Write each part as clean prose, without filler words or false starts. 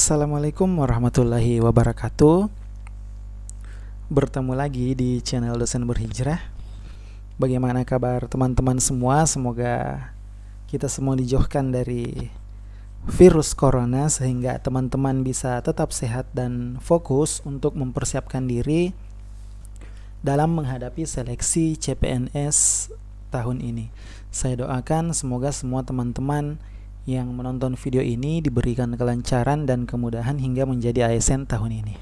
Assalamualaikum warahmatullahi wabarakatuh. Bertemu lagi di channel Dosen Berhijrah. Bagaimana kabar teman-teman semua? Semoga kita semua dijauhkan dari virus corona sehingga teman-teman bisa tetap sehat dan fokus untuk mempersiapkan diri dalam menghadapi seleksi CPNS tahun ini. Saya doakan semoga semua teman-teman yang menonton video ini diberikan kelancaran dan kemudahan hingga menjadi ASN tahun ini.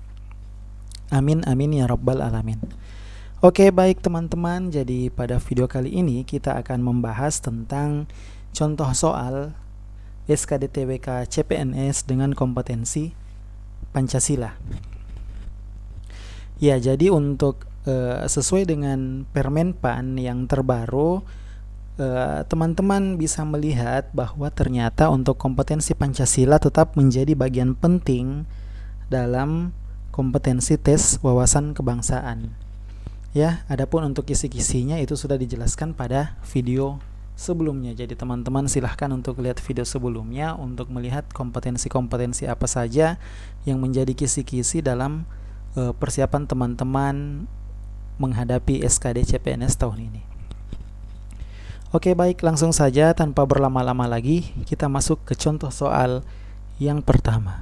Amin amin ya rabbal alamin. Oke, baik teman-teman, jadi pada video kali ini kita akan membahas tentang contoh soal SKDTBK CPNS dengan kompetensi Pancasila. Ya, jadi untuk sesuai dengan Permenpan yang terbaru, teman-teman bisa melihat bahwa ternyata untuk kompetensi Pancasila tetap menjadi bagian penting dalam kompetensi tes wawasan kebangsaan. Ya, adapun untuk kisi-kisinya itu sudah dijelaskan pada video sebelumnya. Jadi teman-teman silahkan untuk lihat video sebelumnya untuk melihat kompetensi-kompetensi apa saja yang menjadi kisi-kisi dalam persiapan teman-teman menghadapi SKD CPNS tahun ini. Oke, baik, langsung saja tanpa berlama-lama lagi kita masuk ke contoh soal yang pertama.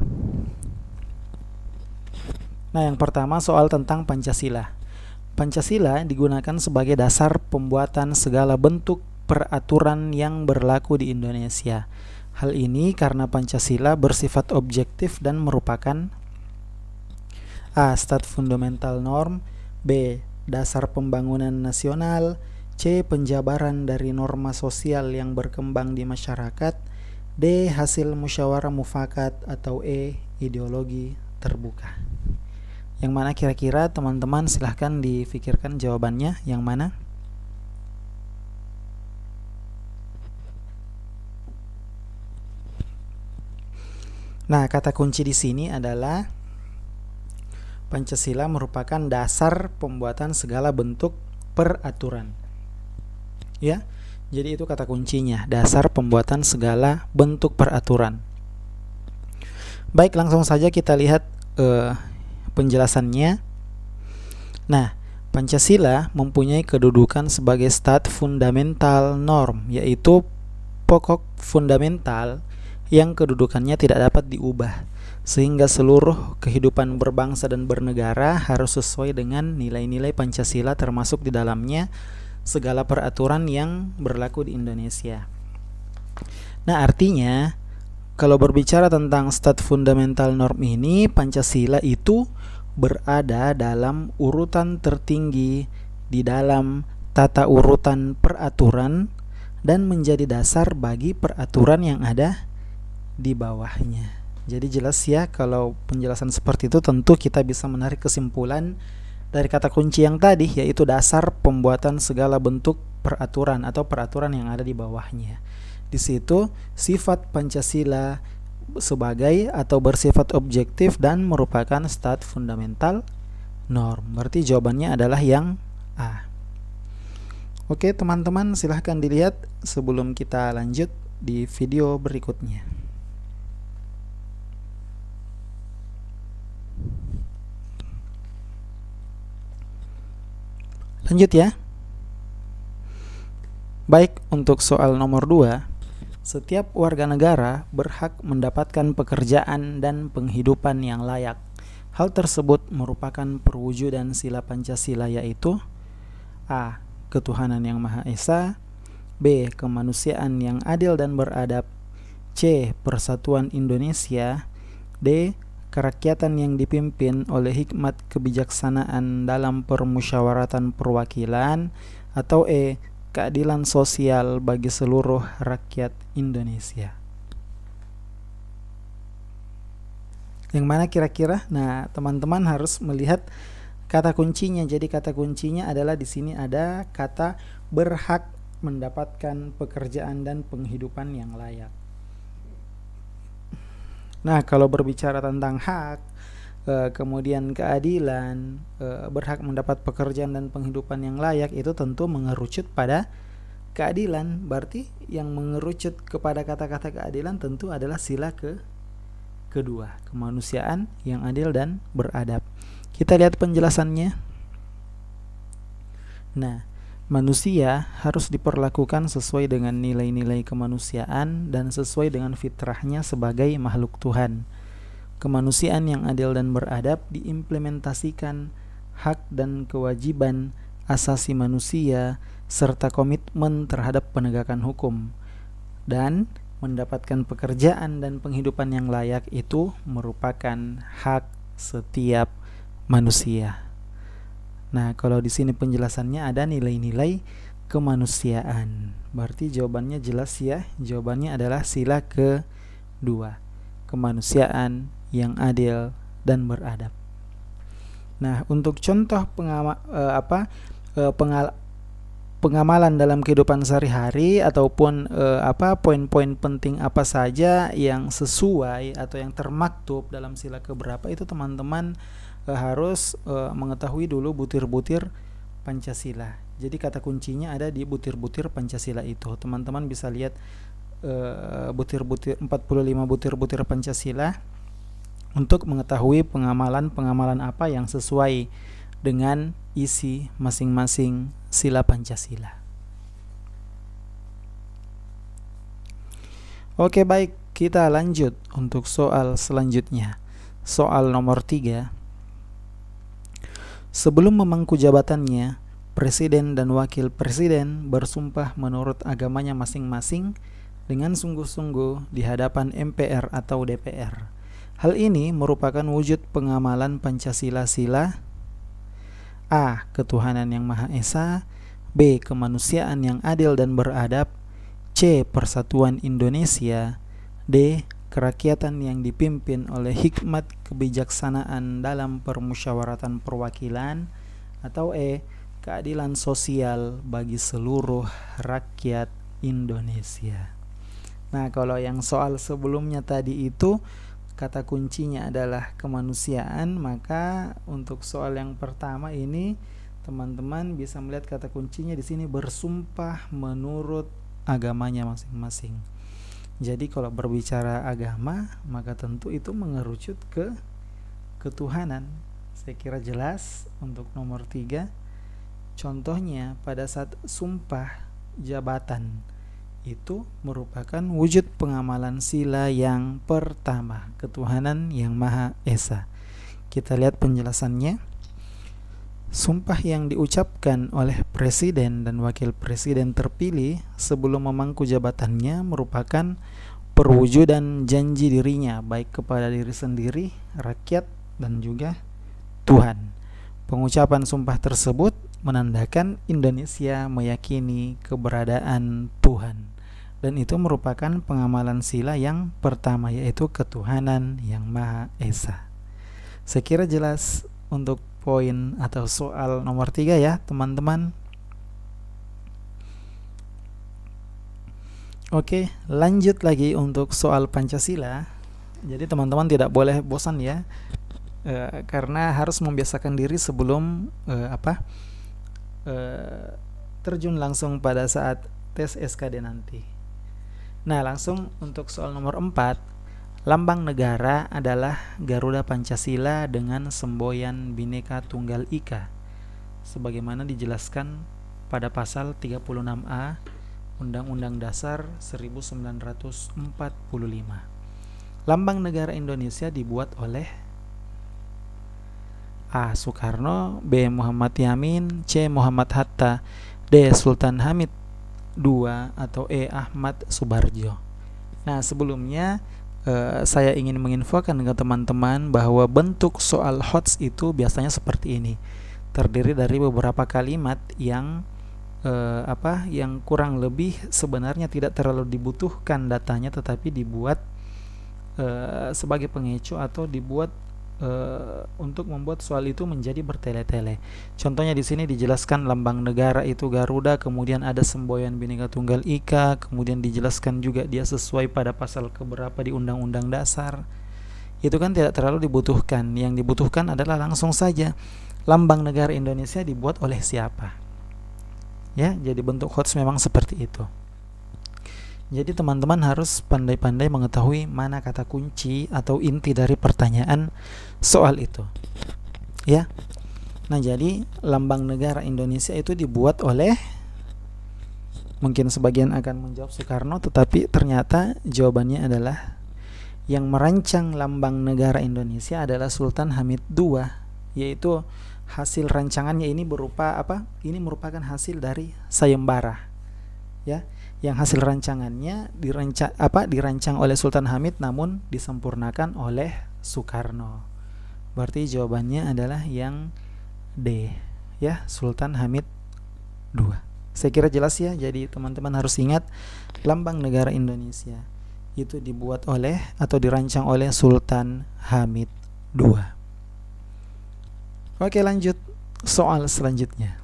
Nah, yang pertama soal tentang Pancasila. Pancasila digunakan sebagai dasar pembuatan segala bentuk peraturan yang berlaku di Indonesia. Hal ini karena Pancasila bersifat objektif dan merupakan A. Stat fundamental norm, B. Dasar pembangunan nasional, C. Penjabaran dari norma sosial yang berkembang di masyarakat, D. Hasil musyawarah mufakat, atau E. Ideologi terbuka. Yang mana kira-kira teman-teman silahkan difikirkan jawabannya yang mana? Nah, kata kunci di sini adalah Pancasila merupakan dasar pembuatan segala bentuk peraturan. Ya, jadi itu kata kuncinya, dasar pembuatan segala bentuk peraturan. Baik, langsung saja kita lihat penjelasannya. Nah, Pancasila mempunyai kedudukan sebagai stat fundamental norm, yaitu pokok fundamental yang kedudukannya tidak dapat diubah, sehingga seluruh kehidupan berbangsa dan bernegara harus sesuai dengan nilai-nilai Pancasila, termasuk di dalamnya segala peraturan yang berlaku di Indonesia. Nah, artinya kalau berbicara tentang stat fundamental norm ini, Pancasila itu berada dalam urutan tertinggi di dalam tata urutan peraturan dan menjadi dasar bagi peraturan yang ada di bawahnya. Jadi jelas ya, kalau penjelasan seperti itu tentu kita bisa menarik kesimpulan dari kata kunci yang tadi, yaitu dasar pembuatan segala bentuk peraturan atau peraturan yang ada di bawahnya. Di situ sifat Pancasila sebagai atau bersifat objektif dan merupakan stat fundamental norm. Berarti jawabannya adalah yang A. Oke teman-teman, silahkan dilihat sebelum kita lanjut di video berikutnya. Lanjut ya. Baik, untuk soal nomor 2, setiap warga negara berhak mendapatkan pekerjaan dan penghidupan yang layak. Hal tersebut merupakan perwujudan sila Pancasila, yaitu A. Ketuhanan yang Maha Esa, B. Kemanusiaan yang adil dan beradab, C. Persatuan Indonesia, D. Kerakyatan yang dipimpin oleh hikmat kebijaksanaan dalam permusyawaratan perwakilan, atau E. Keadilan sosial bagi seluruh rakyat Indonesia. Yang mana kira-kira? Nah, teman-teman harus melihat kata kuncinya. Jadi kata kuncinya adalah di sini ada kata berhak mendapatkan pekerjaan dan penghidupan yang layak. Nah, kalau berbicara tentang hak, kemudian keadilan, berhak mendapat pekerjaan dan penghidupan yang layak, itu tentu mengerucut pada keadilan. Berarti yang mengerucut kepada kata-kata keadilan tentu adalah sila kedua, kemanusiaan yang adil dan beradab. Kita lihat penjelasannya. Nah, manusia harus diperlakukan sesuai dengan nilai-nilai kemanusiaan dan sesuai dengan fitrahnya sebagai makhluk Tuhan. Kemanusiaan yang adil dan beradab diimplementasikan hak dan kewajiban asasi manusia serta komitmen terhadap penegakan hukum. Dan mendapatkan pekerjaan dan penghidupan yang layak itu merupakan hak setiap manusia. Nah, kalau di sini penjelasannya ada nilai-nilai kemanusiaan. Berarti jawabannya jelas ya. Jawabannya adalah sila kedua, kemanusiaan yang adil dan beradab. Nah, untuk contoh pengamalan dalam kehidupan sehari-hari ataupun poin-poin penting apa saja yang sesuai atau yang termaktub dalam sila keberapa itu teman-teman harus mengetahui dulu butir-butir Pancasila. Jadi kata kuncinya ada di butir-butir Pancasila itu. Teman-teman bisa lihat 45 butir-butir Pancasila untuk mengetahui pengamalan apa yang sesuai dengan isi masing-masing sila Pancasila. Oke, baik, kita lanjut untuk soal selanjutnya. Soal nomor 3. Sebelum memangku jabatannya, Presiden dan Wakil Presiden bersumpah menurut agamanya masing-masing dengan sungguh-sungguh di hadapan MPR atau DPR. Hal ini merupakan wujud pengamalan Pancasila sila A. Ketuhanan yang Maha Esa, B. Kemanusiaan yang adil dan beradab, C. Persatuan Indonesia, D. Kerakyatan yang dipimpin oleh hikmat kebijaksanaan dalam permusyawaratan perwakilan, atau E. Keadilan sosial bagi seluruh rakyat Indonesia. Nah, kalau yang soal sebelumnya tadi itu kata kuncinya adalah kemanusiaan, maka untuk soal yang pertama ini teman-teman bisa melihat kata kuncinya di sini bersumpah menurut agamanya masing-masing. Jadi kalau berbicara agama, maka tentu itu mengerucut ke ketuhanan. Saya kira jelas. Untuk nomor 3, contohnya pada saat sumpah jabatan itu merupakan wujud pengamalan sila yang pertama, ketuhanan yang Maha Esa. Kita lihat penjelasannya. Sumpah yang diucapkan oleh Presiden dan Wakil Presiden terpilih sebelum memangku jabatannya merupakan perwujudan janji dirinya baik kepada diri sendiri, rakyat, dan juga Tuhan. Pengucapan sumpah tersebut menandakan Indonesia meyakini keberadaan Tuhan, dan itu merupakan pengamalan sila yang pertama, yaitu ketuhanan yang Maha Esa. Saya kira jelas untuk poin atau soal nomor 3 ya teman-teman. Oke, lanjut lagi untuk soal Pancasila. Jadi teman-teman tidak boleh bosan ya, karena harus membiasakan diri sebelum terjun langsung pada saat tes SKD nanti. Nah, langsung untuk soal nomor 4. Lambang negara adalah Garuda Pancasila dengan semboyan Bhinneka Tunggal Ika, sebagaimana dijelaskan pada pasal 36A Undang-Undang Dasar 1945. Lambang negara Indonesia dibuat oleh A. Soekarno, B. Muhammad Yamin, C. Muhammad Hatta, D. Sultan Hamid II, atau E. Ahmad Subarjo. Nah, sebelumnya saya ingin menginfokan ke teman-teman bahwa bentuk soal HOTS itu biasanya seperti ini. Terdiri dari beberapa kalimat yang yang kurang lebih sebenarnya tidak terlalu dibutuhkan datanya, tetapi dibuat sebagai pengecoh atau dibuat untuk membuat soal itu menjadi bertele-tele. Contohnya di sini dijelaskan lambang negara itu Garuda, kemudian ada semboyan Bhinneka Tunggal Ika, kemudian dijelaskan juga dia sesuai pada pasal keberapa di Undang-Undang Dasar. Itu kan tidak terlalu dibutuhkan. Yang dibutuhkan adalah langsung saja lambang negara Indonesia dibuat oleh siapa. Ya, jadi bentuk HOTS memang seperti itu. Jadi teman-teman harus pandai-pandai mengetahui mana kata kunci atau inti dari pertanyaan soal itu. Ya. Nah, jadi lambang negara Indonesia itu dibuat oleh, mungkin sebagian akan menjawab Soekarno, tetapi ternyata jawabannya adalah yang merancang lambang negara Indonesia adalah Sultan Hamid II, yaitu hasil rancangannya ini berupa apa? Ini merupakan hasil dari sayembara. Ya, yang hasil rancangannya dirancang oleh Sultan Hamid namun disempurnakan oleh Soekarno. Berarti jawabannya adalah yang D, ya, Sultan Hamid II. Saya kira jelas ya. Jadi teman-teman harus ingat lambang negara Indonesia itu dibuat oleh atau dirancang oleh Sultan Hamid II. Oke, lanjut soal selanjutnya.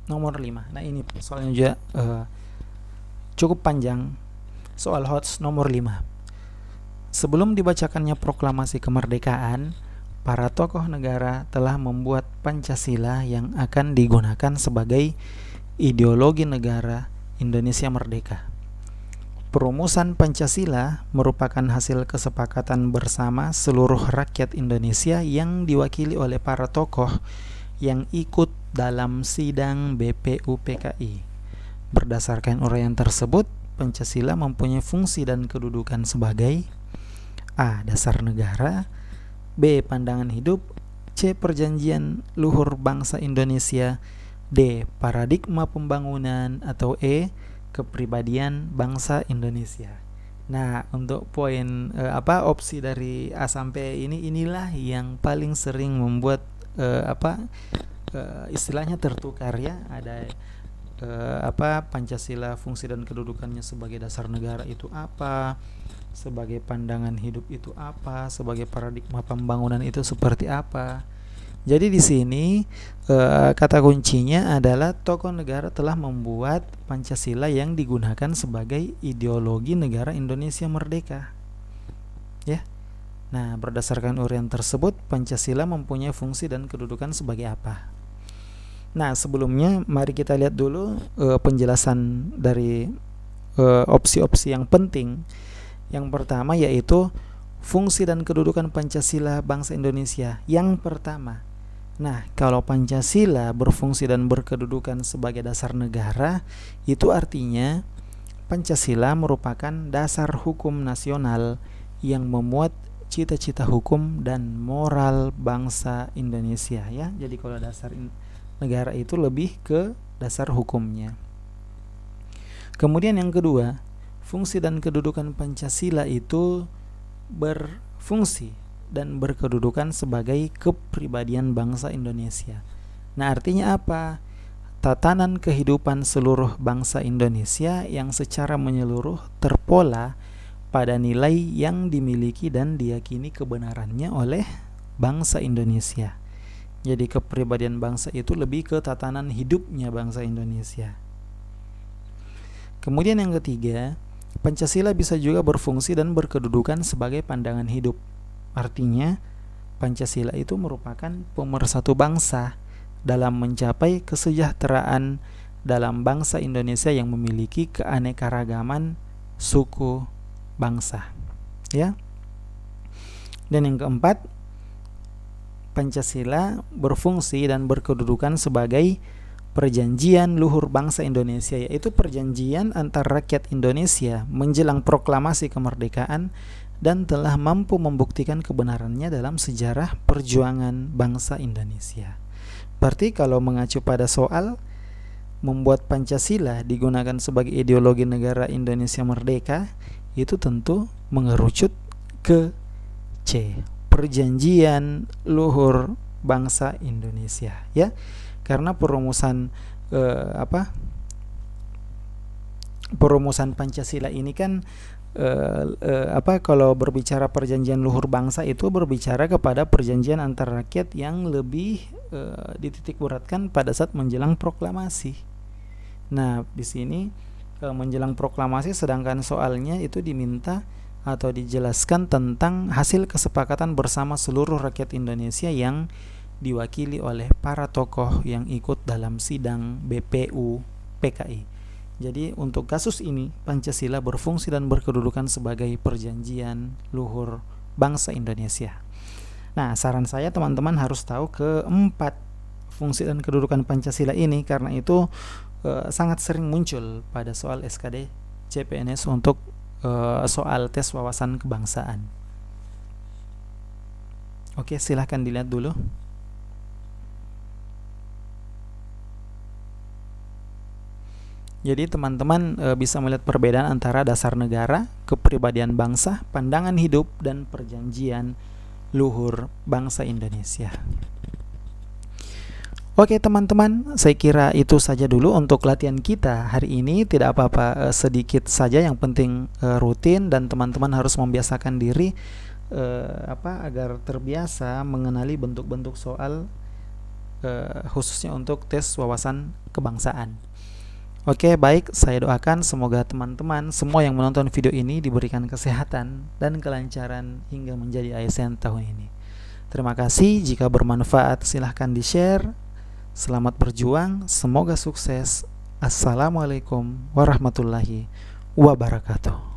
Nomor 5. Nah, ini soalnya juga cukup panjang. Soal HOTS nomor 5. Sebelum dibacakannya proklamasi kemerdekaan, para tokoh negara telah membuat Pancasila yang akan digunakan sebagai ideologi negara Indonesia merdeka. Perumusan Pancasila merupakan hasil kesepakatan bersama seluruh rakyat Indonesia yang diwakili oleh para tokoh yang ikut dalam sidang BPUPKI. Berdasarkan uraian tersebut, Pancasila mempunyai fungsi dan kedudukan sebagai A. Dasar negara, B. Pandangan hidup, C. Perjanjian luhur bangsa Indonesia, D. Paradigma pembangunan, atau E. Kepribadian bangsa Indonesia. Nah, untuk poin opsi dari A sampai inilah yang paling sering membuat istilahnya tertukar ya. Ada Pancasila fungsi dan kedudukannya sebagai dasar negara itu apa, sebagai pandangan hidup itu apa, sebagai paradigma pembangunan itu seperti apa. Jadi di sini kata kuncinya adalah tokoh negara telah membuat Pancasila yang digunakan sebagai ideologi negara Indonesia merdeka. Ya. Nah, berdasarkan uraian tersebut, Pancasila mempunyai fungsi dan kedudukan sebagai apa? Nah, sebelumnya mari kita lihat dulu penjelasan dari opsi-opsi yang penting. Yang pertama yaitu fungsi dan kedudukan Pancasila bangsa Indonesia. Yang pertama, nah, kalau Pancasila berfungsi dan berkedudukan sebagai dasar negara, itu artinya Pancasila merupakan dasar hukum nasional yang memuat cita-cita hukum dan moral bangsa Indonesia ya. Jadi kalau dasar negara itu lebih ke dasar hukumnya. Kemudian yang kedua, fungsi dan kedudukan Pancasila itu berfungsi dan berkedudukan sebagai kepribadian bangsa Indonesia. Nah, artinya apa? Tatanan kehidupan seluruh bangsa Indonesia yang secara menyeluruh terpola pada nilai yang dimiliki dan diyakini kebenarannya oleh bangsa Indonesia. Jadi kepribadian bangsa itu lebih ke tatanan hidupnya bangsa Indonesia. Kemudian yang ketiga, Pancasila bisa juga berfungsi dan berkedudukan sebagai pandangan hidup. Artinya, Pancasila itu merupakan pemersatu bangsa dalam mencapai kesejahteraan dalam bangsa Indonesia yang memiliki keanekaragaman suku bangsa. Ya. Dan yang keempat, Pancasila berfungsi dan berkedudukan sebagai perjanjian luhur bangsa Indonesia, yaitu perjanjian antar rakyat Indonesia menjelang proklamasi kemerdekaan dan telah mampu membuktikan kebenarannya dalam sejarah perjuangan bangsa Indonesia. Berarti kalau mengacu pada soal membuat Pancasila digunakan sebagai ideologi negara Indonesia merdeka, itu tentu mengerucut ke C, perjanjian luhur bangsa Indonesia ya. Karena perumusan Pancasila ini kan kalau berbicara perjanjian luhur bangsa itu berbicara kepada perjanjian antar rakyat yang lebih dititik beratkan pada saat menjelang proklamasi. Nah, di sini menjelang proklamasi, sedangkan soalnya itu diminta atau dijelaskan tentang hasil kesepakatan bersama seluruh rakyat Indonesia yang diwakili oleh para tokoh yang ikut dalam sidang BPUPKI. Jadi untuk kasus ini, Pancasila berfungsi dan berkedudukan sebagai perjanjian luhur bangsa Indonesia. Nah, saran saya teman-teman harus tahu keempat fungsi dan kedudukan Pancasila ini, karena itu sangat sering muncul pada soal SKD CPNS untuk soal tes wawasan kebangsaan. Oke, silahkan dilihat dulu. Jadi teman-teman bisa melihat perbedaan antara dasar negara, kepribadian bangsa, pandangan hidup, dan perjanjian luhur bangsa Indonesia. Oke teman-teman, saya kira itu saja dulu untuk latihan kita hari ini. Tidak apa-apa, sedikit saja, yang penting rutin, dan teman-teman harus membiasakan diri agar terbiasa mengenali bentuk-bentuk soal khususnya untuk tes wawasan kebangsaan. Oke, baik, saya doakan semoga teman-teman semua yang menonton video ini diberikan kesehatan dan kelancaran hingga menjadi ASN tahun ini. Terima kasih, jika bermanfaat silahkan di-share. Selamat berjuang, semoga sukses. Assalamualaikum warahmatullahi wabarakatuh.